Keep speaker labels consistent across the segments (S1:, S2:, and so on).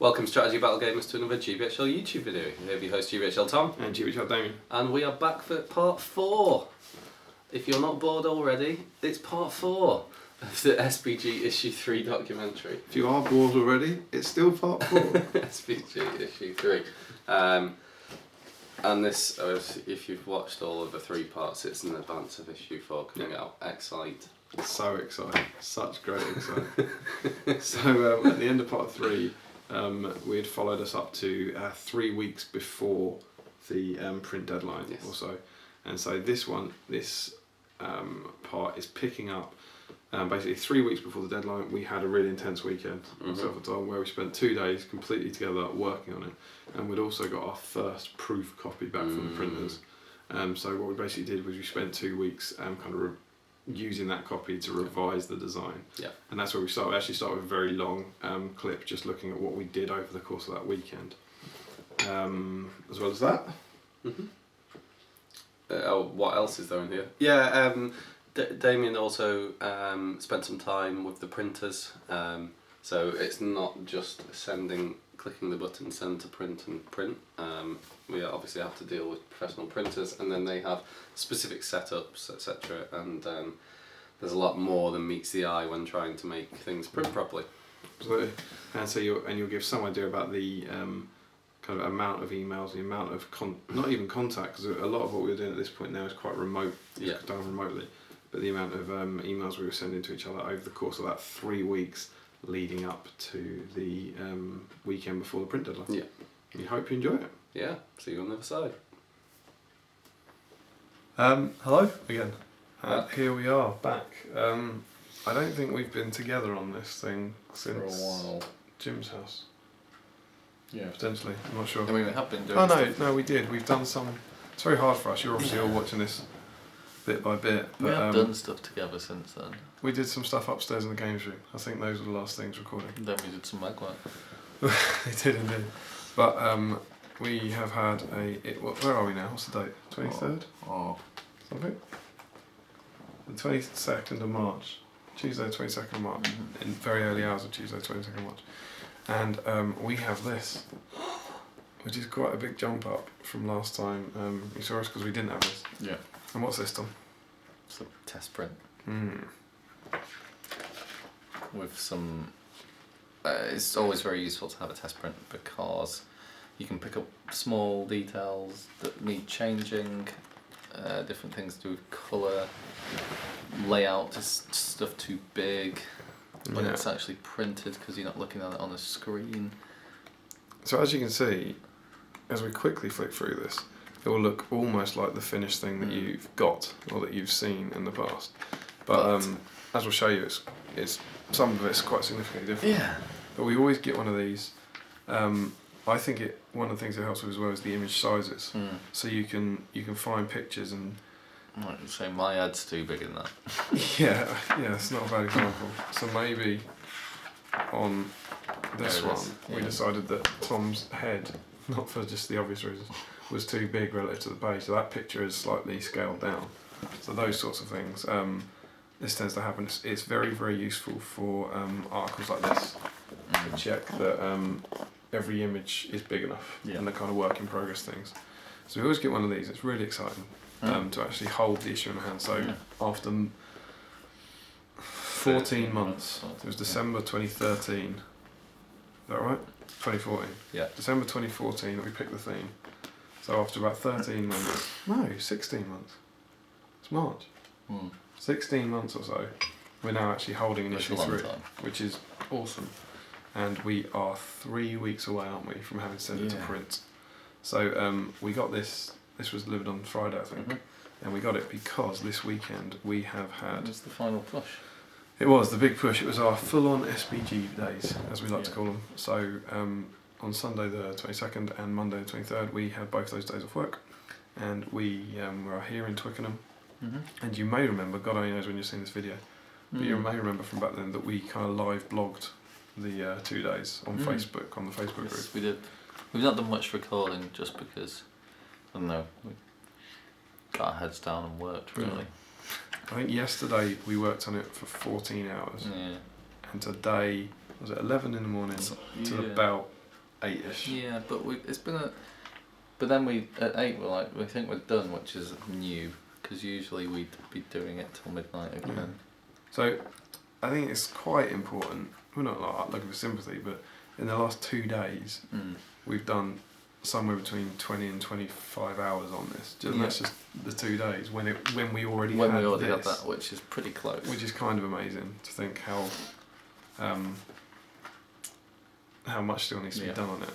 S1: Welcome Strategy Battle Gamers to another GBHL YouTube video. Here we host GBHL Tom.
S2: And GBHL Damian.
S1: And we are back for part 4. If you're not bored already, it's part 4 of the SBG issue 3 documentary.
S2: If you are bored already, it's still part 4.
S1: SBG issue 3. And this, if you've watched all of the 3 parts, it's in advance of issue 4 coming out. Excite.
S2: So exciting. Such great excitement. So at the end of part 3, we had followed us up to 3 weeks before the print deadline or so. And so this part is picking up basically 3 weeks before the deadline. We had a really intense weekend myself and Tom, where we spent 2 days completely together working on it, and we'd also got our first proof copy back from the printers. So what we basically did was we spent 2 weeks kind of using that copy to revise the design. Yeah. And that's where we started. We actually started with a very long clip just looking at what we did over the course of that weekend. As well as that.
S1: What else is there in here? Yeah, Damian also spent some time with the printers. So it's not just clicking the button, send to print and print. We obviously have to deal with professional printers, and then they have specific setups, etc. And there's a lot more than meets the eye when trying to make things print properly.
S2: Absolutely. And so you'll give some idea about the kind of amount of emails, the amount of not even contact, because a lot of what we're doing at this point now is quite remote. It's done remotely, but the amount of emails we were sending to each other over the course of that 3 weeks leading up to the weekend before the print deadline. Yeah. We hope you enjoy it.
S1: Yeah, see you on the other side.
S2: Hello again. Here we are, back. I don't think we've been together on this thing since
S3: for a while.
S2: Jim's house.
S3: Yeah.
S2: Potentially, I'm not sure.
S3: I mean, we have been doing
S2: No, we did. We've done some... It's very hard for us. You're obviously all watching this bit by bit. But,
S3: we have done stuff together since then.
S2: We did some stuff upstairs in the games room. I think those were the last things recorded.
S3: Then we did some mag work.
S2: We did indeed. But we have had where are we now? What's the date? 23rd?
S3: Oh.
S2: Something? The 22nd of March. Tuesday 22nd of March. In very early hours of Tuesday 22nd of March. And we have this, which is quite a big jump up from last time you saw us, because we didn't have this.
S3: Yeah.
S2: And what's this, Tom?
S3: It's a test print. With some... it's always very useful to have a test print, because you can pick up small details that need changing, different things to do with colour, layout, just stuff too big when it's actually printed, because you're not looking at it on a screen.
S2: So as you can see, as we quickly flick through this, it will look almost like the finished thing that you've got or that you've seen in the past. But as we'll show you, it's some of it's quite significantly different. Yeah. But we always get one of these. I think one of the things it helps with as well is the image sizes. So you can find pictures and.
S3: I'd say my ad's too big in that.
S2: Yeah, it's not a bad example. So maybe on this one, we decided that Tom's head, not for just the obvious reasons, was too big relative to the page. So that picture is slightly scaled down. So those sorts of things. This tends to happen. It's very, very useful for articles like this to check that every image is big enough and the kind of work in progress things. So we always get one of these. It's really exciting. To actually hold the issue in hand. So after 14 months, it was December 2013. Is that right? 2014. Yeah. December 2014 that we picked the theme. So after about 13 months, no, 16 months. It's March. 16 months or so, we're now actually holding an issue 3, which is awesome. And we are 3 weeks away, aren't we, from having to send it to print. So we got this. This was delivered on Friday, I think, and we got it because this weekend we have had...
S3: It was the final push.
S2: It was the big push. It was our full-on SBG days, as we like to call them. So on Sunday the 22nd and Monday the 23rd, we had both those days off work, and we were here in Twickenham. And you may remember, God only knows when you've seen this video, but you may remember from back then that we kind of live blogged the 2 days on Facebook, on the Facebook group.
S3: We did. We've not done much recording just because... I don't know, we got our heads down and worked really.
S2: I think yesterday we worked on it for 14 hours. Yeah. And today, was it 11 in the morning till about 8ish.
S3: Yeah, but it's been a. But then we at 8 we're like we think we're done, which is new because usually we'd be doing it till midnight again.
S2: Yeah. So I think it's quite important. We're not like looking for sympathy, but in the last 2 days we've done somewhere between 20 and 25 hours on this. That's just the 2 days when we already had
S3: that, which is pretty close.
S2: Which is kind of amazing to think how much still needs to be done on it.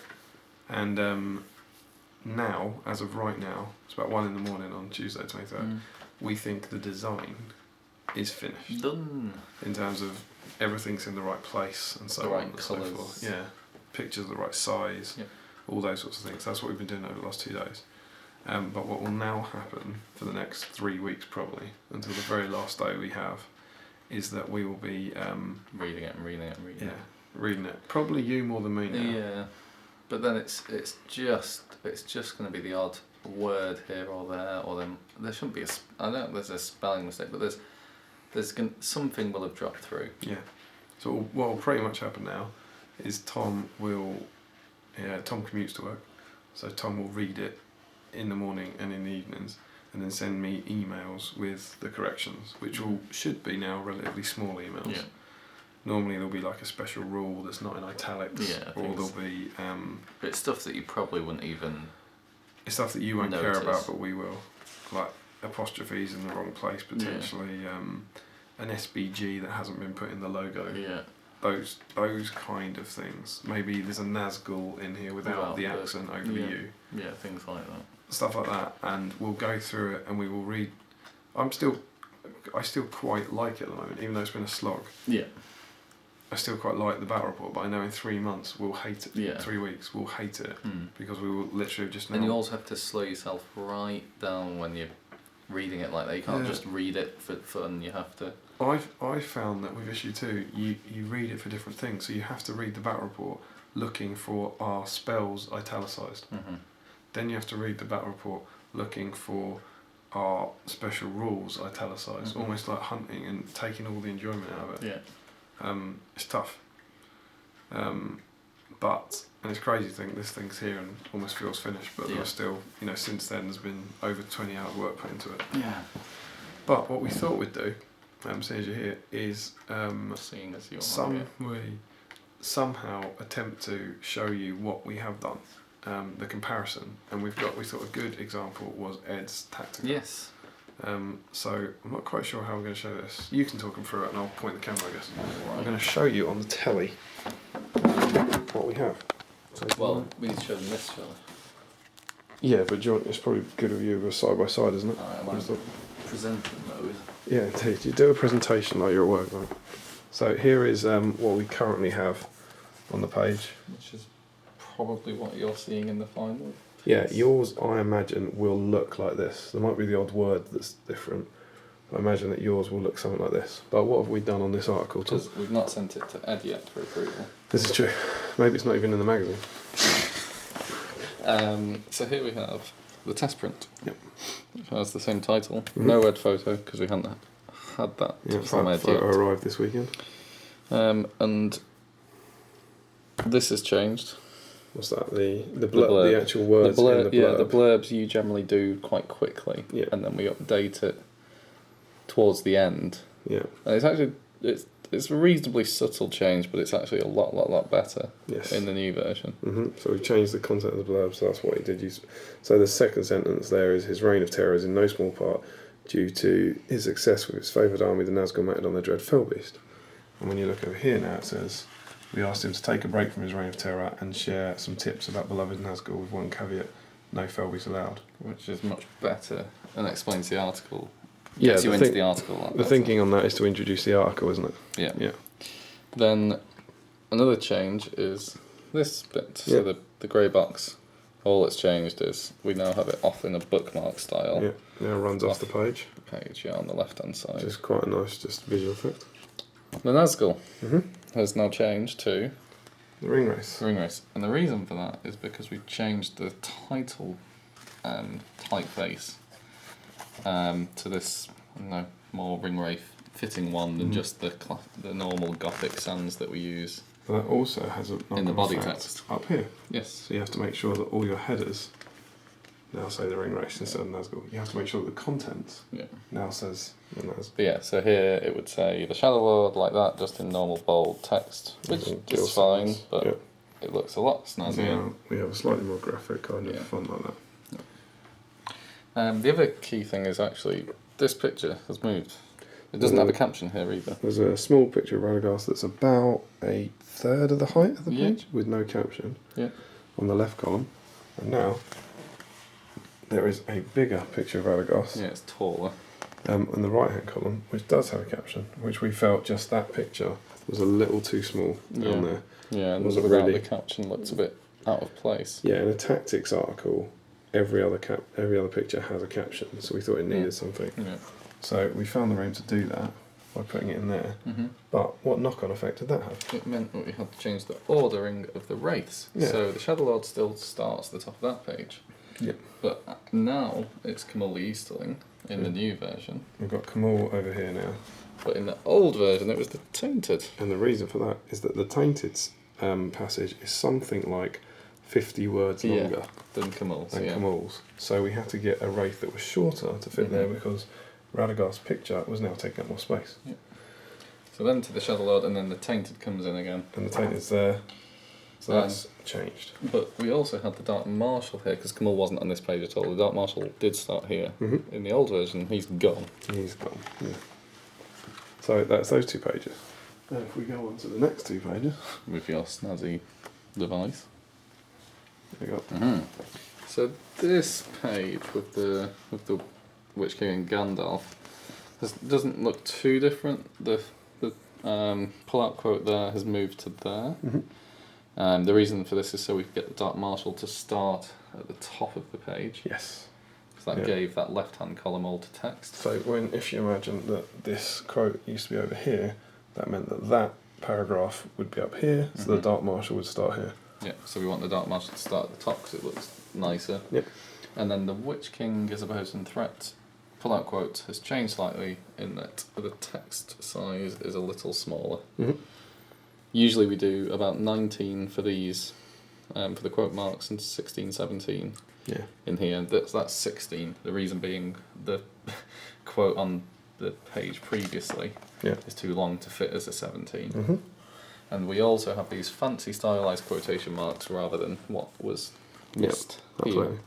S2: And now, as of right now, it's about 1 a.m. on Tuesday 23rd. We think the design is finished.
S3: Done.
S2: In terms of everything's in the right place and so on and so forth. Yeah, pictures are the right size. Yep. All those sorts of things. That's what we've been doing over the last 2 days. But what will now happen for the next 3 weeks, probably until the very last day we have, is that we will be
S3: reading it.
S2: Yeah, reading it. Probably you more than me now.
S3: Yeah, but then it's just going to be the odd word here or there, or then there shouldn't be I know there's a spelling mistake, but something will have dropped through.
S2: Yeah. So what will pretty much happen now is Tom commutes to work, so Tom will read it in the morning and in the evenings, and then send me emails with the corrections, which should be now relatively small emails.
S3: Yeah.
S2: Normally there'll be like a special rule that's not in italics, or there'll be.
S3: But it's stuff that you probably wouldn't even.
S2: It's stuff that you won't
S3: notice.
S2: care about, but we will, like apostrophes in the wrong place potentially. An SBG that hasn't been put in the logo.
S3: Yeah.
S2: Those kind of things. Maybe there's a Nazgul in here without the accent over the U.
S3: Yeah, things like that.
S2: Stuff like that, and we'll go through it and we will read. I still quite like it at the moment, even though it's been a slog.
S3: Yeah.
S2: I still quite like the battle report, but I know in 3 months we'll hate it.
S3: Yeah.
S2: 3 weeks we'll hate it because we will literally just.
S3: And you also have to slow yourself right down when you're reading it like that. You can't just read it for fun. You have to.
S2: I've found that with issue 2, you read it for different things. So you have to read the battle report looking for our spells italicised. Then you have to read the battle report looking for our special rules italicised, almost like hunting and taking all the enjoyment out of it.
S3: Yeah.
S2: It's tough. But and it's crazy to think this thing's here and almost feels finished, but there's still, since then there's been over 20 hours work put into it.
S3: Yeah.
S2: But what we thought we'd do, seeing as you're here, is
S3: seeing as you're
S2: somehow attempt to show you what we have done, the comparison, and we thought a good example was Ed's tactical.
S3: Yes.
S2: So I'm not quite sure how we're going to show this. You can talk him through it and I'll point the camera, I guess. Right. I'm going to show you on the telly what we have.
S3: So we need to show them this, shall we?
S2: Yeah, but it's probably good of you side by side, isn't it?
S3: Alright, presenting those.
S2: Yeah, indeed. You do a presentation like you're at work, right? So here is what we currently have on the page.
S3: Which is probably what you're seeing in the final.
S2: Yeah, yours, I imagine, will look like this. There might be the odd word that's different. I imagine that yours will look something like this. But what have we done on this article, Tom?
S3: Because we've not sent it to Ed yet for approval.
S2: This is true. Maybe it's not even in the magazine.
S3: So here we have the test print.
S2: Yep.
S3: It has the same title. No Ed photo, because we hadn't had that from Ed
S2: photo
S3: yet.
S2: arrived this weekend.
S3: And this has changed.
S2: What's that? The actual words in the blurb.
S3: Yeah, the blurbs you generally do quite quickly, and then we update it towards the end.
S2: Yeah.
S3: And it's actually it's a reasonably subtle change, but it's actually a lot better in the new version.
S2: So we changed the content of the blurb, so that's what he did use. So the second sentence there is his reign of terror is in no small part due to his success with his favoured army, the Nazgul mounted on their dread Fellbeast. And when you look over here now, it says we asked him to take a break from his reign of terror and share some tips about beloved Nazgul with one caveat: no Fellbeast allowed.
S3: Which is much better and explains the article.
S2: Yeah,
S3: Gets you into the article.
S2: The thinking on that is to introduce the article, isn't it?
S3: Yeah.
S2: Yeah.
S3: Then another change is this bit. So the grey box. All that's changed is we now have it off in a bookmark style.
S2: Yeah. Now it runs off the page.
S3: On the left hand side.
S2: Just quite a nice, visual effect.
S3: The Nazgul has now changed to
S2: the ring race.
S3: And the reason for that is because we changed the title typeface to this more ring wraith fitting one than just the normal Gothic sans that we use.
S2: That also has a
S3: in the body
S2: effect
S3: text
S2: up here.
S3: Yes.
S2: So you have to make sure that all your headers now say the ring race instead of Nazgul. You have to make sure that the contents now says the Nazgul.
S3: But yeah, so here it would say the Shadow Lord like that, just in normal bold text, which is fine, but it looks a lot snazzier.
S2: Now we have a slightly more graphic kind of font like that.
S3: The other key thing is actually this picture has moved. It doesn't have a caption here either.
S2: There's a small picture of Radagast that's about a third of the height of the page with no caption on the left column. And now there is a bigger picture of Radagast.
S3: Yeah, it's taller.
S2: In the right hand column, which does have a caption, which we felt just that picture was a little too small down there.
S3: Yeah, and without the caption looks a bit out of place.
S2: Yeah, in a tactics article, every other picture has a caption, so we thought it needed something.
S3: Yeah.
S2: So we found the room to do that by putting it in there. But what knock-on effect did that have?
S3: It meant that we had to change the ordering of the wraiths. So the Shadow Lord still starts at the top of that page.
S2: Yep.
S3: But now it's Camille the Easterling in the new version.
S2: We've got Camille over here now.
S3: But in the old version it was the Tainted.
S2: And the reason for that is that the Tainted passage is something like 50 words longer
S3: than Camille's.
S2: Than Camille's. So we had to get a wraith that was shorter to fit there because Radagast's picture was now taking up more space.
S3: Yeah. So then to the Shadow Lord, and then the Tainted comes in again.
S2: And the Tainted's there, so that's changed.
S3: But we also had the Dark Marshal here, because Camille wasn't on this page at all. The Dark Marshal did start here. In the old version, he's gone.
S2: He's gone, yeah. So that's those 2 pages. And if we go on to the next 2 pages...
S3: With your snazzy device.
S2: There you go.
S3: So this page with the Witch King and Gandalf doesn't look too different. The pull-out quote there has moved to there. The reason for this is so we could get the Dark Marshal to start at the top of the page.
S2: Yes.
S3: Because that gave that left-hand column all to text.
S2: So if you imagine that this quote used to be over here, that meant that paragraph would be up here, so the Dark Marshal would start here.
S3: Yeah, so we want the Dark Marshal to start at the top because it looks nicer.
S2: Yep.
S3: And then the Witch King as opposed to threat pull-out quote has changed slightly in that the text size is a little smaller. Usually we do about 19 for these, for the quote marks, and 16, 17 in here. That's 16. The reason being the quote on the page previously is too long to fit as a 17. And we also have these fancy stylized quotation marks rather than what was missed here.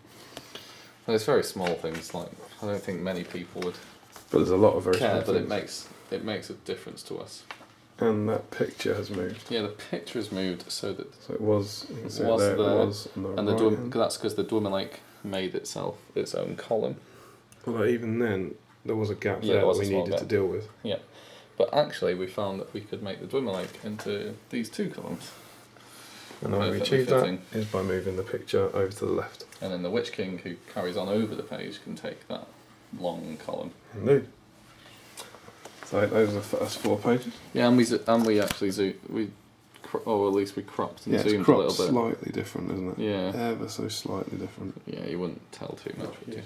S3: And it's very small things, like I don't think many people would
S2: But there's a lot of very
S3: care,
S2: small
S3: but
S2: things.
S3: it makes a difference to us.
S2: And that picture has moved.
S3: Yeah, the picture has moved so that
S2: So it was, you can see
S3: was
S2: there,
S3: there,
S2: it was on the
S3: and
S2: right hand.
S3: that's because the Dwimmerlake made itself its own column.
S2: Although even then, there was a gap
S3: Yeah,
S2: there
S3: there was
S2: that
S3: a
S2: we
S3: small
S2: needed
S3: gap.
S2: to deal with.
S3: Yeah, but actually we found that we could make the Dwimmerlake into these 2 columns.
S2: And the way we
S3: Perfectly
S2: achieve that
S3: fitting.
S2: is by moving the picture over to the left.
S3: And then the Witch King, who carries on over the page, can take that long column.
S2: Indeed. So those are the first 4 pages.
S3: Yeah, and we actually or at least we cropped and
S2: Yeah, it's
S3: zoomed a
S2: cropped
S3: little bit.
S2: slightly different, isn't it?
S3: Yeah.
S2: Ever so slightly different.
S3: Yeah, you wouldn't tell too much, would you?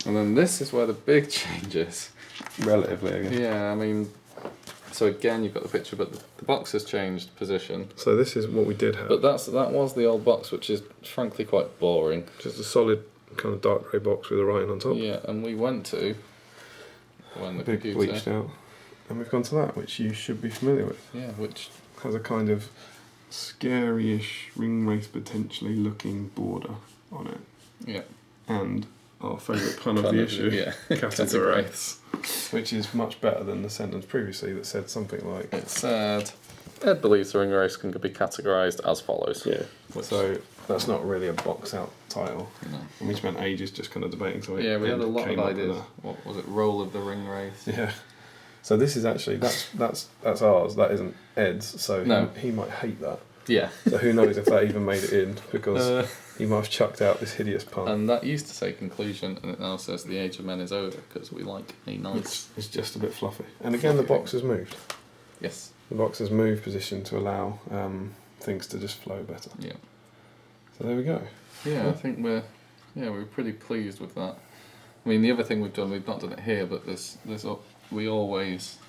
S3: And then this is where the big change is.
S2: Relatively, I guess.
S3: Yeah, I mean, so again you've got the picture, but the box has changed position.
S2: So this is what we did have.
S3: But that was the old box, which is frankly quite boring.
S2: Just a solid kind of dark grey box with a writing on top.
S3: Yeah, and we went to when the
S2: Big
S3: computer.
S2: bleached out. And we've gone to that, which you should be familiar with.
S3: Yeah, which
S2: Has a kind of scary-ish ring race potentially looking border on it.
S3: yeah.
S2: And our favourite pun of the issue,
S3: yeah,
S2: categorise, which is much better than the sentence previously that said something like...
S3: It said, Ed believes the ring race can be categorised as follows.
S2: Yeah, so that's not really a box-out title.
S3: No.
S2: And we spent ages just kind of debating. So
S3: Yeah, we had a lot of ideas.
S2: That.
S3: What was it? Role of the ring race.
S2: Yeah. So this is actually that's ours. That isn't Ed's. So
S3: No.
S2: he might hate that.
S3: Yeah.
S2: So who knows if that even made it in, because he might have chucked out this hideous pun.
S3: And that used to say conclusion, and it now says the age of men is over, because we like a nice...
S2: It's just a bit fluffy. And again, the box has moved.
S3: Yes.
S2: The box has moved position to allow things to just flow better.
S3: Yeah.
S2: So there we go.
S3: Yeah, I think we're pretty pleased with that. I mean, the other thing we've not done it here, but we always,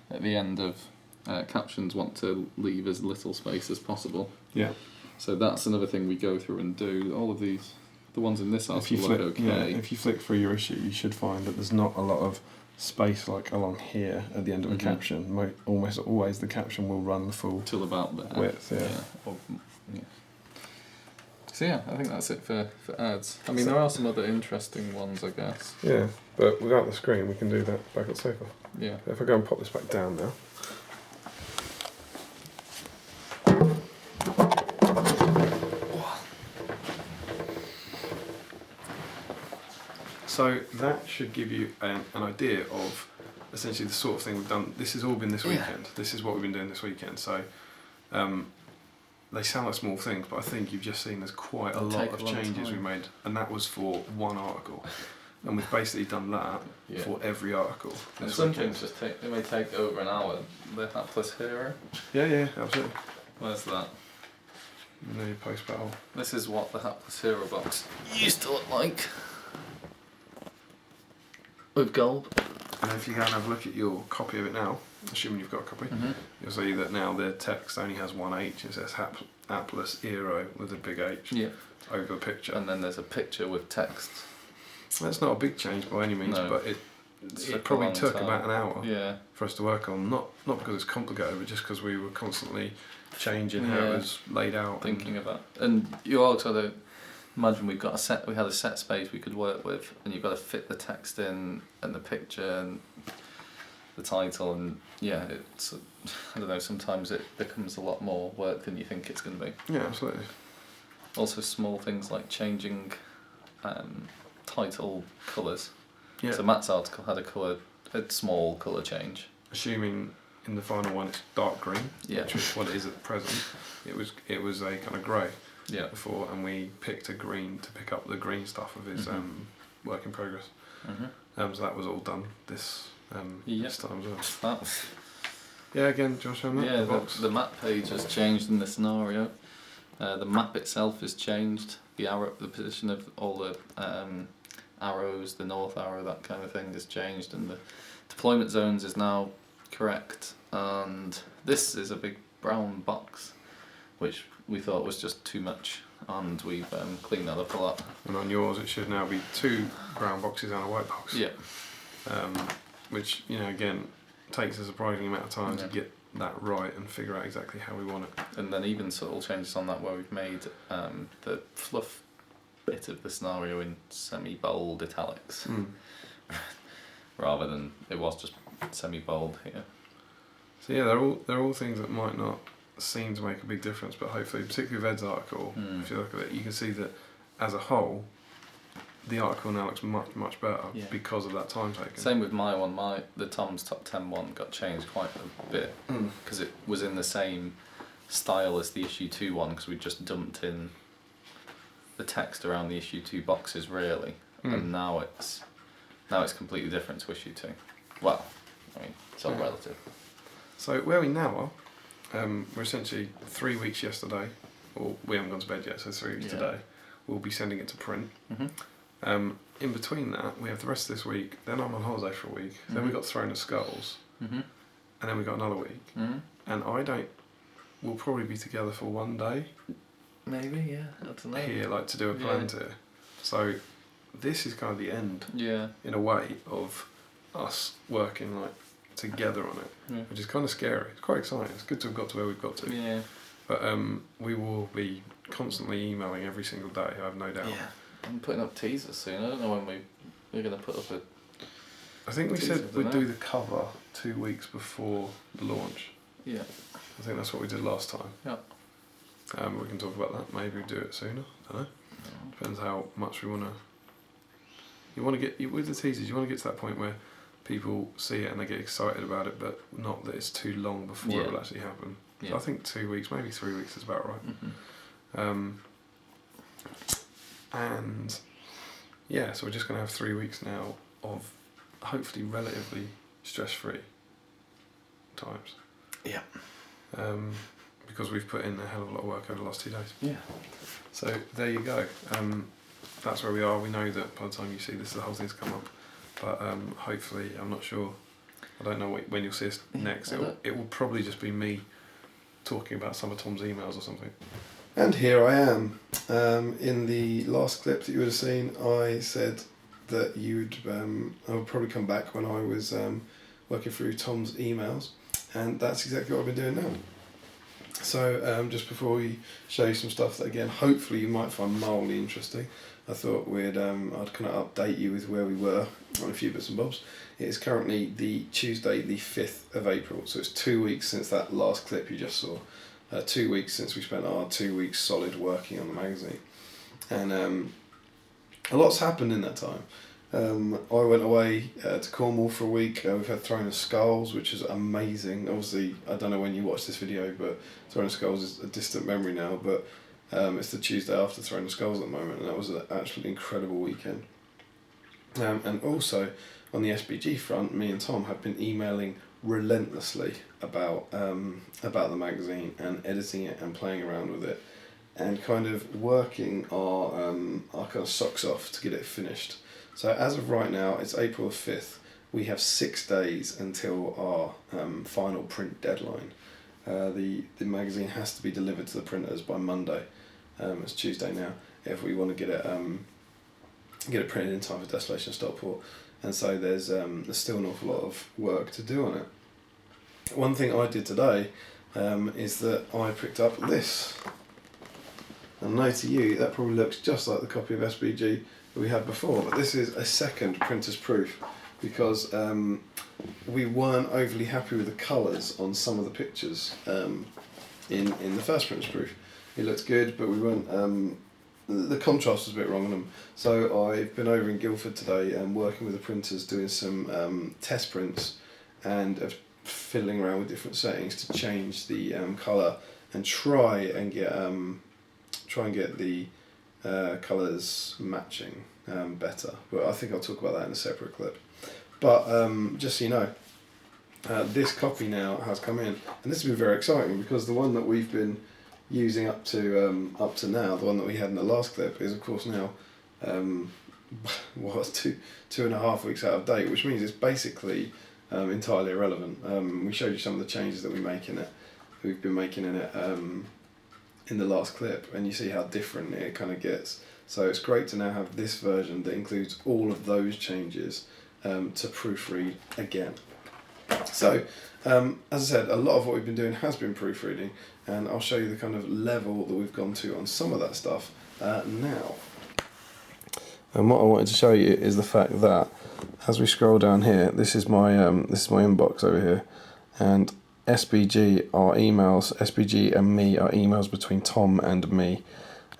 S3: at the end of captions want to leave as little space as possible.
S2: Yeah.
S3: So that's another thing we go through and do. All of these, the ones in this article look okay.
S2: If you flick through your issue, you should find that there's not a lot of space like along here at the end of a caption. Almost always the caption will run the full
S3: till about there.
S2: width.
S3: Yeah. So yeah, I think that's it for ads. I mean, there are some other interesting ones, I guess.
S2: Yeah, but without the screen, we can do that back at the sofa.
S3: Yeah.
S2: If I go and pop this back down now. So that should give you an idea of essentially the sort of thing we've done. This has all been this weekend. This is what we've been doing this weekend. So they sound like small things, but I think you've just seen there's quite a lot of changes we made, and that was for one article. And we've basically done that for every article.
S3: And some things they may take over an hour. The hapless hero.
S2: Yeah, absolutely.
S3: Where's that?
S2: No post battle.
S3: This is what the hapless hero box used to look like. With gold.
S2: And if you go and have a look at your copy of it now, assuming you've got a copy, you'll see that now the text only has one H. It says hapless hero with a big H over the picture.
S3: And then there's a picture with text.
S2: That's not a big change by any means, but it probably took about an hour for us to work on. Not because it's complicated, but just because we were constantly changing how it was laid out.
S3: Thinking about. And you also imagine we had a set space we could work with, and you've got to fit the text in and the picture and the title, and it's I don't know, sometimes it becomes a lot more work than you think it's going to be.
S2: Yeah, absolutely.
S3: Also small things like changing title colours.
S2: Yeah.
S3: So Matt's article had a small colour change.
S2: Assuming in the final one it's dark green,
S3: Yeah.
S2: which is what it is at present. It was a kind of grey.
S3: Yeah.
S2: Before, and we picked a green to pick up the green stuff of his work in progress. So that was all done this time as well. Yeah, again, Josh, on that.
S3: Yeah, the map page has changed in the scenario. The map itself has changed. The position of all the arrows, the north arrow, that kind of thing has changed, and the deployment zones is now correct. And this is a big brown box, which we thought was just too much, and we've cleaned that up a lot.
S2: And on yours, it should now be 2 brown boxes and a white box.
S3: Yeah.
S2: Which, again, takes a surprising amount of time to get that right and figure out exactly how we want it.
S3: And then even subtle changes on that where we've made the fluff bit of the scenario in semi-bold italics, rather than it was just semi-bold here.
S2: So yeah, they're all things that might not seem to make a big difference, but hopefully, particularly with Ed's article, if you look at it, you can see that as a whole, the article now looks much, much better because of that time taken.
S3: Same with my one. The Tom's Top 10 one got changed quite a bit because it was in the same style as the issue 2 one, because we just dumped in the text around the issue 2 boxes really, and now it's completely different to issue 2. Well, I mean, it's all relative.
S2: So where we now are. We're essentially 3 weeks yesterday, or we haven't gone to bed yet, so 3 weeks today. We'll be sending it to print. In between that, we have the rest of this week, then I'm on holiday for a week, then we got thrown at Skulls, and then we got another week. And we'll probably be together for 1 day.
S3: Maybe, yeah, I don't know.
S2: Here, like to do a plan here. So this is kind of the end, in a way, of us working like together on it, which is kind of scary. It's quite exciting. It's good to have got to where we've got to.
S3: Yeah.
S2: But we will be constantly emailing every single day, I have no doubt.
S3: Yeah. I'm putting up teasers soon. I don't know when we're going to put up a...
S2: I think we said we'd do the cover 2 weeks before the launch.
S3: Yeah.
S2: I think that's what we did last time.
S3: Yeah.
S2: We can talk about that. Maybe we do it sooner. I don't know. Depends how much we want to... You want to get... With the teasers, you want to get to that point where people see it and they get excited about it, but not that it's too long before it will actually happen. Yeah. So I think 2 weeks, maybe 3 weeks is about right. And yeah, so we're just going to have 3 weeks now of hopefully relatively stress-free times.
S3: Yeah.
S2: Because we've put in a hell of a lot of work over the last 2 days.
S3: Yeah.
S2: So there you go. That's where we are. We know that by the time you see this, the whole thing's come up. But hopefully, I'm not sure. I don't know when you'll see us next. It will probably just be me talking about some of Tom's emails or something. And here I am. In the last clip that you would have seen, I said that I would probably come back when I was working through Tom's emails, and that's exactly what I've been doing now. So just before we show you some stuff that, again, hopefully you might find mildly interesting, I thought I'd kind of update you with where we were on a few bits and bobs. It is currently the Tuesday the 5th of April, so it's 2 weeks since that last clip you just saw. 2 weeks since we spent our 2 weeks solid working on the magazine. And a lot's happened in that time. I went away to Cornwall for a week. We've had Throne of Skulls, which is amazing. Obviously, I don't know when you watch this video, but Throne of Skulls is a distant memory now, but it's the Tuesday after Throne of Skulls at the moment, and that was an absolutely incredible weekend. And also, on the SBG front, me and Tom have been emailing relentlessly about the magazine and editing it and playing around with it, and kind of working our kind of socks off to get it finished. So as of right now, it's April 5th. We have 6 days until our final print deadline. The magazine has to be delivered to the printers by Monday. It's Tuesday now. If we want to get it printed in time for Desolation Stockport, and so there's still an awful lot of work to do on it. One thing I did today is that I picked up this. And I know to you that probably looks just like the copy of SBG that we had before, but this is a second printer's proof, because we weren't overly happy with the colours on some of the pictures in the first printer's proof. It looked good, but we weren't. The contrast was a bit wrong on them. So I've been over in Guildford today and working with the printers, doing some test prints and fiddling around with different settings to change the colour and try and get the colours matching better. But I think I'll talk about that in a separate clip. But just so you know, this copy now has come in, and this has been very exciting, because the one that we've been using up to now, the one that we had in the last clip, is of course now two and a half weeks out of date, which means it's basically entirely irrelevant. We showed you some of the changes that we've been making in it in the last clip, and you see how different it kind of gets. So it's great to now have this version that includes all of those changes to proofread again. So as I said, a lot of what we've been doing has been proofreading, and I'll show you the kind of level that we've gone to on some of that stuff now. And what I wanted to show you is the fact that as we scroll down here, this is my inbox over here, and SBG are emails. SBG and me are emails between Tom and me,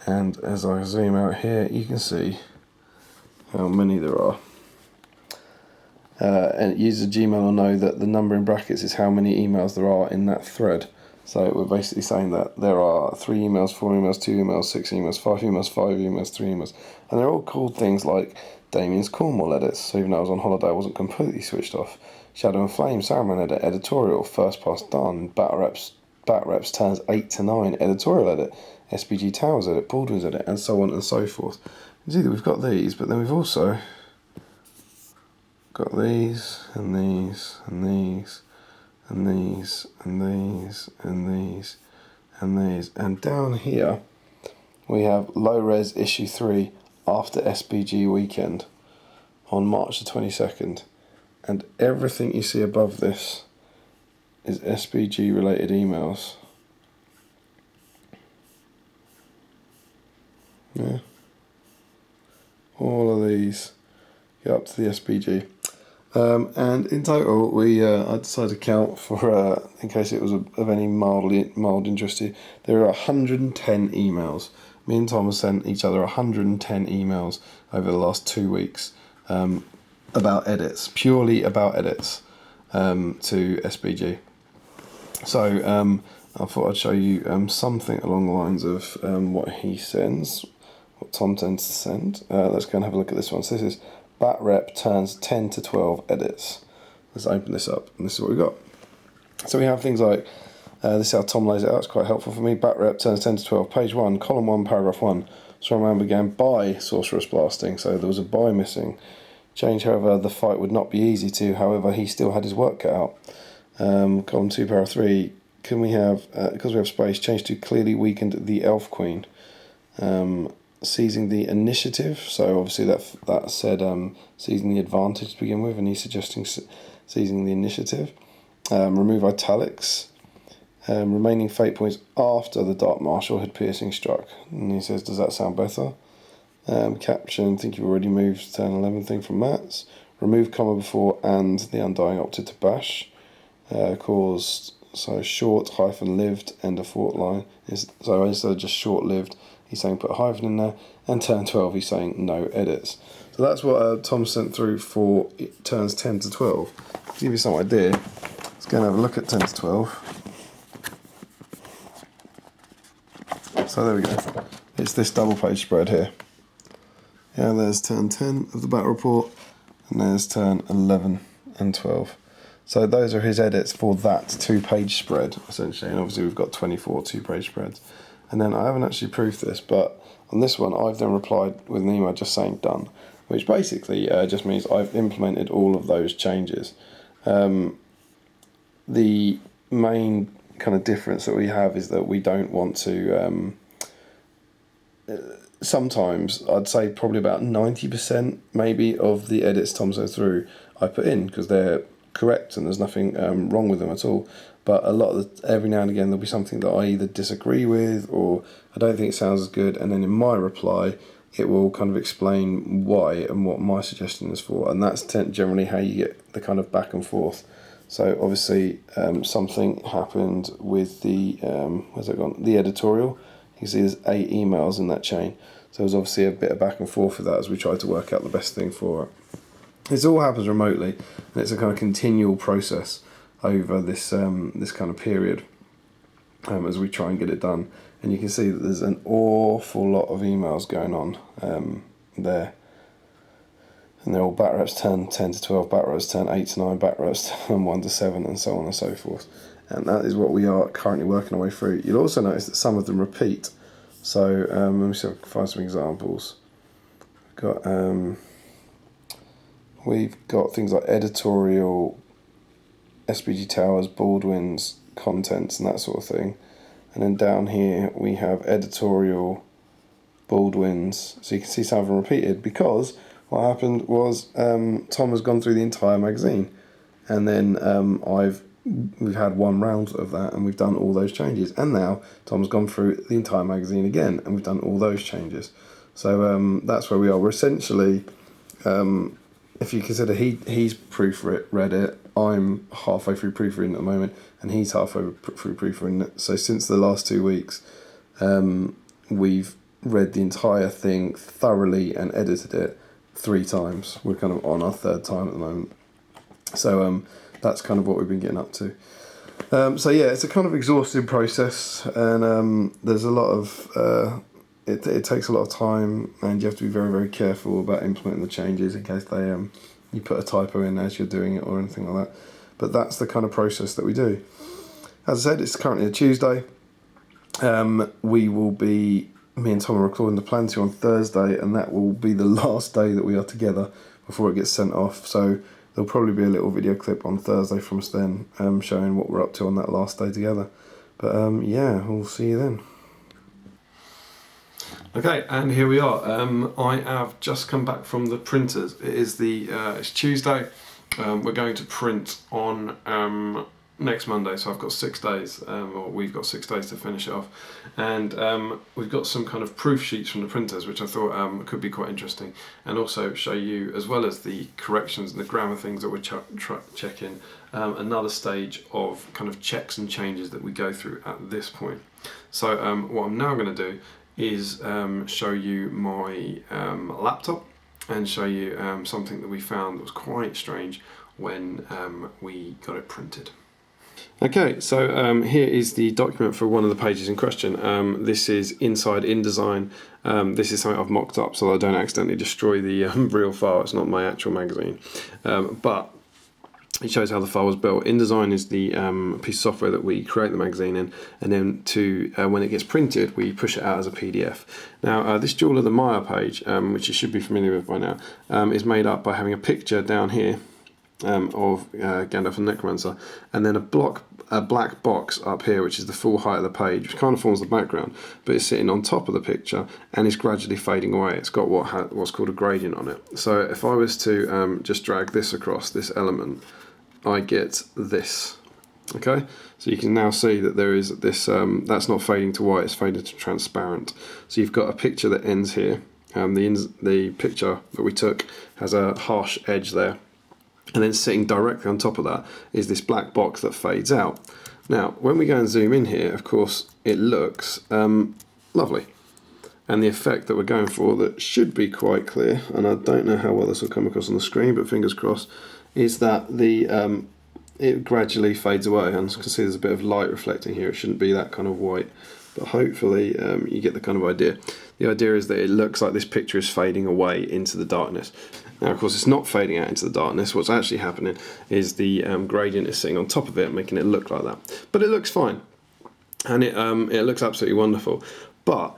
S2: and as I zoom out here, you can see how many there are. And user Gmail will know that the number in brackets is how many emails there are in that thread. So we're basically saying that there are 3 emails, 4 emails, 2 emails, 6 emails, 5 emails, 5 emails, 3 emails. And they're all called things like Damian's Cornwall edits. So even though I was on holiday, I wasn't completely switched off. Shadow and Flame, Saruman edit, editorial, first pass done, Bat Reps turns 8 to 9, editorial edit, SBG Towers edit, Baldwin's edit, and so on and so forth. You see that we've got these, but then we've also got these, and these, and these, and these, and these, and these, and these. And down here, we have low res issue 3 after SBG weekend on March the 22nd. And everything you see above this is SBG related emails. Yeah. All of these go up to the SBG. And in total, I decided to count for, in case it was of any mild interest to you, there are 110 emails. Me and Tom have sent each other 110 emails over the last 2 weeks about edits, purely about edits, to SBG. So I thought I'd show you something along the lines of what he sends, what Tom tends to send. Let's go and have a look at this one. So this is Bat Rep turns 10 to 12 edits. Let's open this up, and this is what we got. So we have things like, this is how Tom lays it out, it's quite helpful for me. Bat Rep turns 10 to 12, page 1, column 1, paragraph 1. Saruman began by Sorceress Blasting, so there was a by missing.
S4: Change, however, the fight would not be easy to. However, he still had his work cut out. Column 2, paragraph 3. Can we have, because we have space, change to clearly weakened the Elf Queen. Seizing the initiative. So obviously that said seizing the advantage to begin with, and he's suggesting seizing the initiative. Remove italics. Remaining fate points after the Dark Marshal had piercing struck. And he says, does that sound better? Caption, think you've already moved turn 11 thing from Matt's. Remove comma before and the Undying opted to bash. Caused, so short hyphen lived end of fort line. So instead of just short lived, he's saying put a hyphen in there. And turn 12, he's saying no edits. So that's what Tom sent through for turns 10 to 12. To give you some idea, let's go and have a look at 10 to 12. So there we go. It's this double page spread here. Yeah, there's turn 10 of the battle report, and there's turn 11 and 12. So those are his edits for that 2-page spread, essentially. And obviously we've got 24 2-page spreads. And then I haven't actually proved this, but on this one I've then replied with an email just saying done, which basically just means I've implemented all of those changes. The main kind of difference that we have is that we don't want to sometimes, I'd say probably about 90% maybe of the edits Tom goes through I put in because they're correct and there's nothing wrong with them at all. But a lot of every now and again there'll be something that I either disagree with or I don't think it sounds as good, and then in my reply it will kind of explain why and what my suggestion is for, and that's generally how you get the kind of back and forth. So obviously something happened with the where's it gone? The editorial. You can see there's 8 emails in that chain. So there's obviously a bit of back and forth with that as we try to work out the best thing for it. This all happens remotely, and it's a kind of continual process over this this kind of period as we try and get it done. And you can see that there's an awful lot of emails going on there. And they're all bat reps 10 to 12, bat reps 10, 8 to 9, bat reps 10, 1 to 7, and so on and so forth. And that is what we are currently working our way through. You'll also notice that some of them repeat. So let me see if I can find some examples. We've got things like editorial, SBG Towers, Baldwin's, contents, and that sort of thing. And then down here we have editorial, Baldwin's. So you can see some of them repeated because what happened was Tom has gone through the entire magazine, and then we've had one round of that and we've done all those changes, and now Tom's gone through the entire magazine again and we've done all those changes. So that's where we are. We're essentially, if you consider he's proofread it, I'm halfway through proofreading at the moment, and he's halfway through proofreading it. So since the last 2 weeks, we've read the entire thing thoroughly and edited it 3 times. We're kind of on our 3rd time at the moment. So that's kind of what we've been getting up to. So yeah, it's a kind of exhausting process, and there's a lot of it takes a lot of time, and you have to be very, very careful about implementing the changes in case they you put a typo in as you're doing it or anything like that. But that's the kind of process that we do. As I said, it's currently a Tuesday. Me and Tom are recording the plan to on Thursday, and that will be the last day that we are together before it gets sent off. So there'll probably be a little video clip on Thursday from us then, showing what we're up to on that last day together. But yeah, we'll see you then.
S2: Okay, and here we are. I have just come back from the printers. It is it's Tuesday. We're going to print on next Monday, so I've got 6 days, or we've got 6 days to finish it off. And we've got some kind of proof sheets from the printers, which I thought could be quite interesting, and also show you, as well as the corrections and the grammar things that we're checking, another stage of kind of checks and changes that we go through at this point. So what I'm now going to do is show you my laptop and show you something that we found that was quite strange when we got it printed. Okay, so here is the document for one of the pages in question. This is inside InDesign. This is something I've mocked up so I don't accidentally destroy the real file. It's not my actual magazine. But
S4: it shows how the file was built. InDesign is the piece of software that we create the magazine in, and then when it gets printed, we push it out as a PDF. Now, this Jewel of the Maya page, which you should be familiar with by now, is made up by having a picture down here of Gandalf and Necromancer, and then a black box up here, which is the full height of the page, which kind of forms the background, but it's sitting on top of the picture and is gradually fading away. It's got what's called a gradient on it. So if I was to just drag this across this element, I get this. Okay, so you can now see that there is this, that's not fading to white, it's faded to transparent. So you've got a picture that ends here. The picture that we took has a harsh edge there. And then sitting directly on top of that is this black box that fades out. Now, when we go and zoom in here, of course, it looks lovely. And the effect that we're going for, that should be quite clear, and I don't know how well this will come across on the screen, but fingers crossed, is that it gradually fades away. And as you can see, there's a bit of light reflecting here. It shouldn't be that kind of white, but hopefully you get the kind of idea. The idea is that it looks like this picture is fading away into the darkness. Now, of course, it's not fading out into the darkness. What's actually happening is the gradient is sitting on top of it, making it look like that. But it looks fine, and it looks absolutely wonderful. But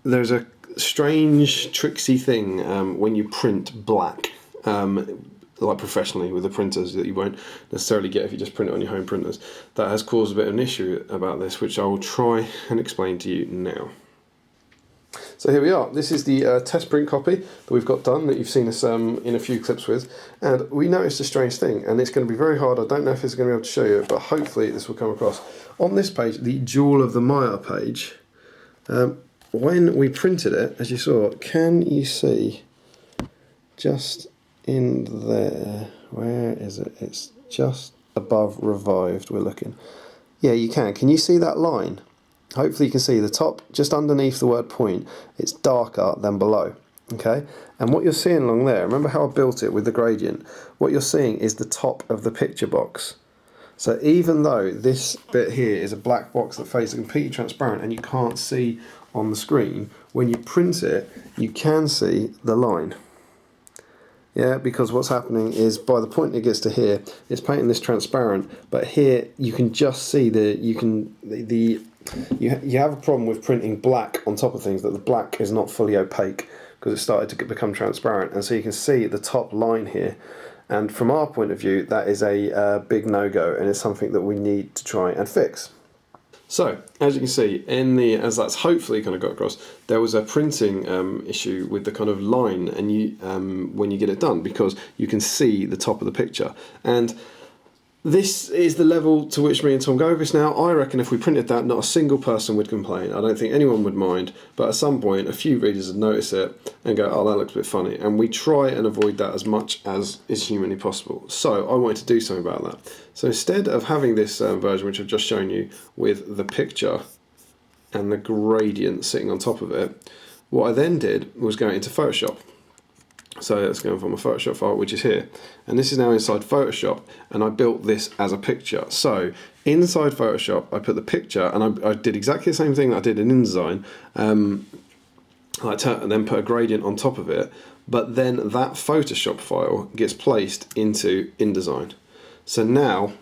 S4: there's a strange, tricksy thing when you print black, like professionally with the printers, that you won't necessarily get if you just print it on your home printers. That has caused a bit of an issue about this, which I will try and explain to you now. So here we are. This is the test print copy that we've got done, that you've seen us in a few clips with, and we noticed a strange thing, and it's going to be very hard. I don't know if it's going to be able to show you it, but hopefully this will come across. On this page, the Jewel of the Maya page, when we printed it, as you saw, can you see just in there, where is it? It's just above revived, we're looking. Yeah, you can. Can you see that line? Hopefully you can see the top, just underneath the word point, it's darker than below, okay? And what you're seeing along there, remember how I built it with the gradient? What you're seeing is the top of the picture box. So even though this bit here is a black box that fades completely transparent and you can't see on the screen, when you print it, you can see the line. Yeah, because what's happening is by the point it gets to here, it's painting this transparent, but here you can just see you have a problem with printing black on top of things, that the black is not fully opaque because it started to become transparent, and so you can see the top line here. And from our point of view, that is a big no-go, and it's something that we need to try and fix. So, as you can see, as that's hopefully kind of got across, there was a printing issue with the kind of line, and when you get it done, because you can see the top of the picture. And this is the level to which me and Tom go over this now. I reckon if we printed that, not a single person would complain. I don't think anyone would mind, but at some point a few readers would notice it and go, oh, that looks a bit funny. And we try and avoid that as much as is humanly possible. So I wanted to do something about that. So instead of having this version, which I've just shown you, with the picture and the gradient sitting on top of it, what I then did was go into Photoshop. So let's go from a Photoshop file, which is here. And this is now inside Photoshop, and I built this as a picture. So inside Photoshop, I put the picture, and I did exactly the same thing that I did in InDesign. And then put a gradient on top of it, but then that Photoshop file gets placed into InDesign. So now,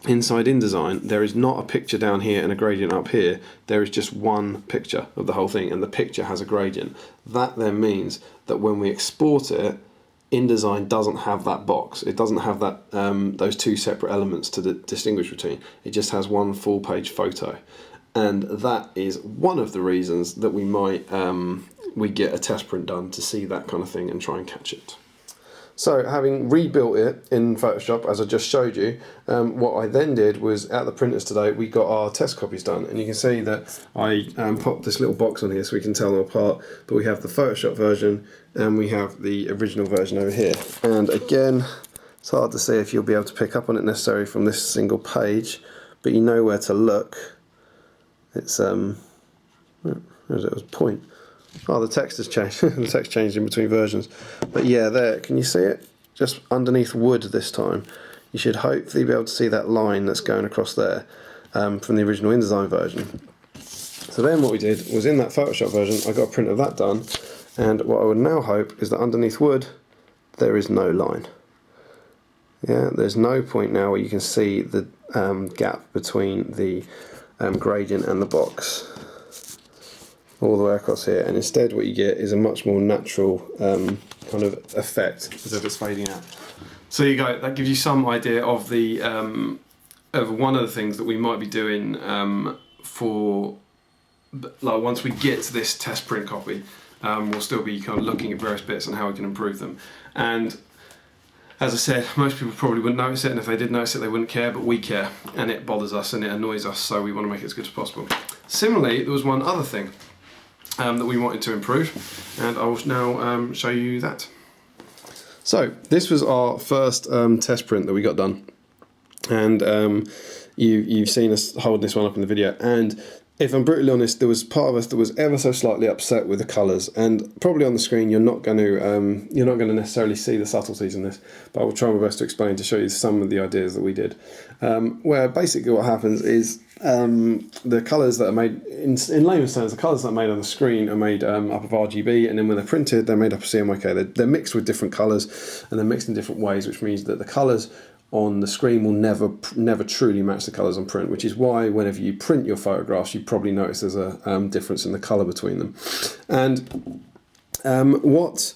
S4: inside InDesign, there is not a picture down here and a gradient up here. There is just one picture of the whole thing, and the picture has a gradient. That then means that when we export it, InDesign doesn't have that box. It doesn't have that those two separate elements to distinguish between. It just has one full page photo. And that is one of the reasons that we might we get a test print done to see that kind of thing and try and catch it. So having rebuilt it in Photoshop, as I just showed you, what I then did was, at the printers today, we got our test copies done. And you can see that I popped this little box on here so we can tell them apart. But we have the Photoshop version and we have the original version over here. And again, it's hard to see if you'll be able to pick up on it necessarily from this single page, but you know where to look. It's, where is it? It was point. Oh, the text has changed. The text changed in between versions. But yeah, there, can you see it? Just underneath wood this time. You should hopefully be able to see that line that's going across there from the original InDesign version. So then what we did was, in that Photoshop version, I got a print of that done. And what I would now hope is that underneath wood, there is no line. Yeah, there's no point now where you can see the gap between the gradient and the box all the way across here, and instead what you get is a much more natural kind of effect as if it's fading out. So you go, that gives you some idea of the of one of the things that we might be doing for, like, once we get to this test print copy. We'll still be kind of looking at various bits and how we can improve them. And as I said, most people probably wouldn't notice it, and if they did notice it, they wouldn't care, but we care, and it bothers us and it annoys us, so we want to make it as good as possible. Similarly, there was one other thing that we wanted to improve, and I will now show you that. So, this was our first test print that we got done, and you've seen us hold this one up in the video, and if I'm brutally honest, there was part of us that was ever so slightly upset with the colours, and probably on the screen you're not going to necessarily see the subtleties in this, but I will try my best to explain, to show you some of the ideas that we did. Where basically what happens is the colours that are made, in layman's terms, the colours that are made on the screen are made up of RGB, and then when they're printed they're made up of CMYK. They're mixed with different colours, and they're mixed in different ways, which means that the colours on the screen will never truly match the colours on print, which is why whenever you print your photographs you probably notice there's a difference in the colour between them. And what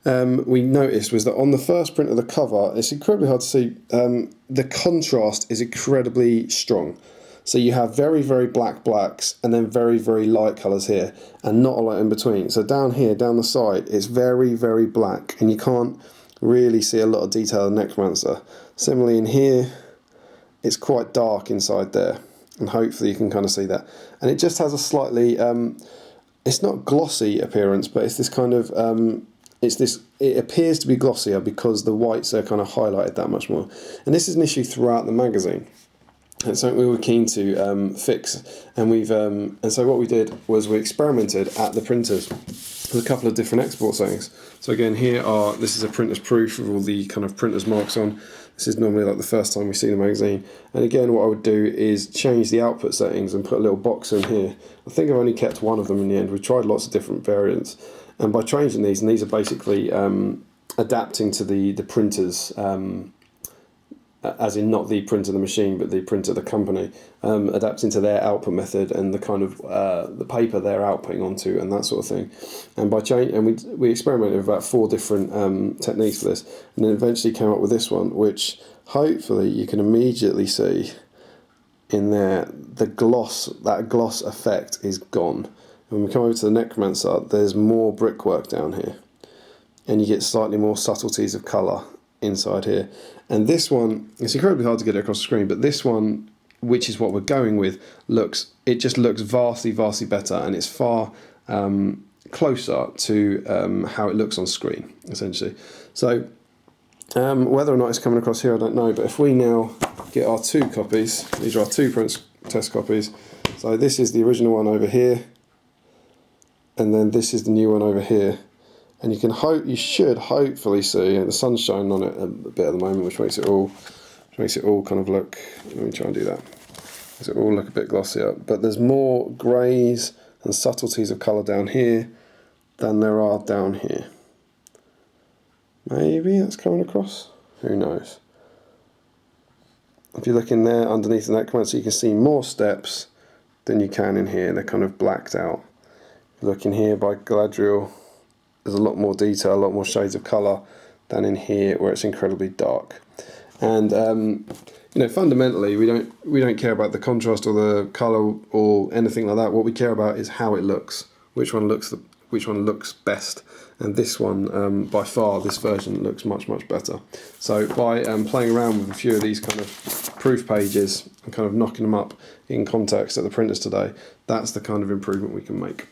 S4: we noticed was that on the first print of the cover, it's incredibly hard to see, the contrast is incredibly strong. So you have very, very black blacks and then very, very light colours here, and not a lot in between. So down here, down the side, it's very, very black, and you can't really see a lot of detail in Necromancer. Similarly in here, it's quite dark inside there, and hopefully you can kind of see that. And it just has a slightly, it's not glossy appearance, but it's this kind of, it appears to be glossier because the whites are kind of highlighted that much more. And this is an issue throughout the magazine. It's something we were keen to fix, and so what we did was we experimented at the printers with a couple of different export settings. So again, this is a printer's proof with all the kind of printer's marks on. This is normally like the first time we see the magazine. And again, what I would do is change the output settings and put a little box in here. I think I've only kept one of them in the end. We tried lots of different variants, and by changing these, and these are basically adapting to the printer's, as in not the printer of the machine, but the printer of the company, adapting to their output method and the kind of the paper they're outputting onto and that sort of thing. And we experimented with about 4 different techniques for this, and then eventually came up with this one, which hopefully you can immediately see in there. That gloss effect is gone. When we come over to the Necromancer, there's more brickwork down here, and you get slightly more subtleties of colour inside here. And this one, it's incredibly hard to get it across the screen, but this one, which is what we're going with, just looks vastly better, and it's far closer to how it looks on screen, essentially. So whether or not it's coming across here, I don't know, but if we now get our 2 copies, these are our 2 test copies. So this is the original one over here, and then this is the new one over here. And you should hopefully see, the sun's shining on it a bit at the moment, which makes it all kind of look, let me try and do that, makes it all look a bit glossier. But there's more greys and subtleties of colour down here than there are down here. Maybe that's coming across, who knows. If you look in there underneath the Necromancer, you can see more steps than you can in here. They're kind of blacked out. If you look in here by Galadriel, there's a lot more detail, a lot more shades of colour than in here, where it's incredibly dark. And fundamentally, we don't care about the contrast or the colour or anything like that. What we care about is how it looks, which one looks best. And this one, by far, this version looks much better. So by playing around with a few of these kind of proof pages and kind of knocking them up in context at the printers today, that's the kind of improvement we can make.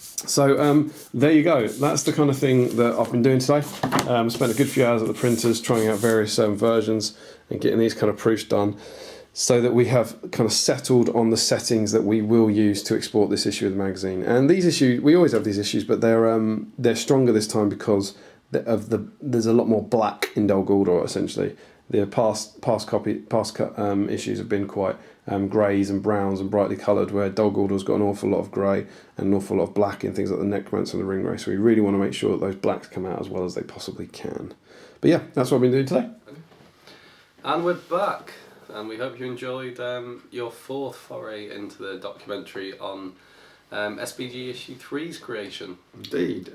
S4: So there you go. That's the kind of thing that I've been doing today. Spent a good few hours at the printers trying out various versions and getting these kind of proofs done, so that we have kind of settled on the settings that we will use to export this issue of the magazine. And these issues, we always have these issues, but they're stronger this time because there's a lot more black in Dol Guldur, essentially. The past issues have been quite greys and browns and brightly coloured, where Dol Guldur's got an awful lot of grey and an awful lot of black in things like the Necromancer and the Ringray. So we really want to make sure that those blacks come out as well as they possibly can. But yeah, that's what I've been doing today.
S1: And we're back, and we hope you enjoyed your fourth foray into the documentary on SBG issue 3's creation.
S2: Indeed.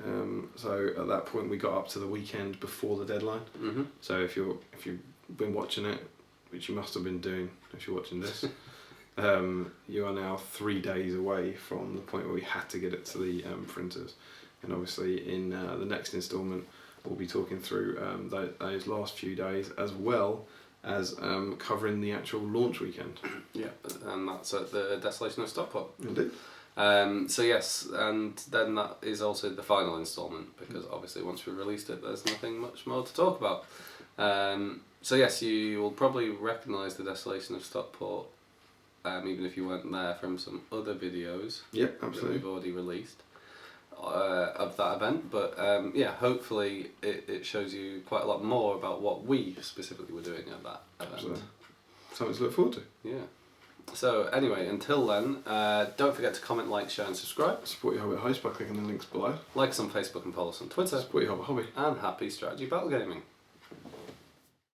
S2: So at that point we got up to the weekend before the deadline.
S1: Mm-hmm.
S2: So if you've been watching it, which you must have been doing if you're watching this, you are now 3 days away from the point where we had to get it to the printers. And obviously in the next instalment we'll be talking through those last few days, as well as covering the actual launch weekend.
S1: Yeah, and that's at the Desolation of Stockport.
S2: Indeed.
S1: So yes, and then that is also the final instalment, because obviously once we released it there's nothing much more to talk about. So yes, you will probably recognise the Desolation of Stockport, even if you weren't there, from some other videos
S2: Yep,
S1: that
S2: absolutely.
S1: we've already released of that event. But yeah, hopefully it shows you quite a lot more about what we specifically were doing at that event.
S2: Absolutely. Something to look forward to.
S1: Yeah. So anyway, until then, don't forget to comment, like, share and subscribe.
S2: Support your Hobbit host by clicking the links below.
S1: Like us on Facebook and follow us on Twitter.
S2: Support your Hobbit hobby.
S1: And happy strategy battle gaming.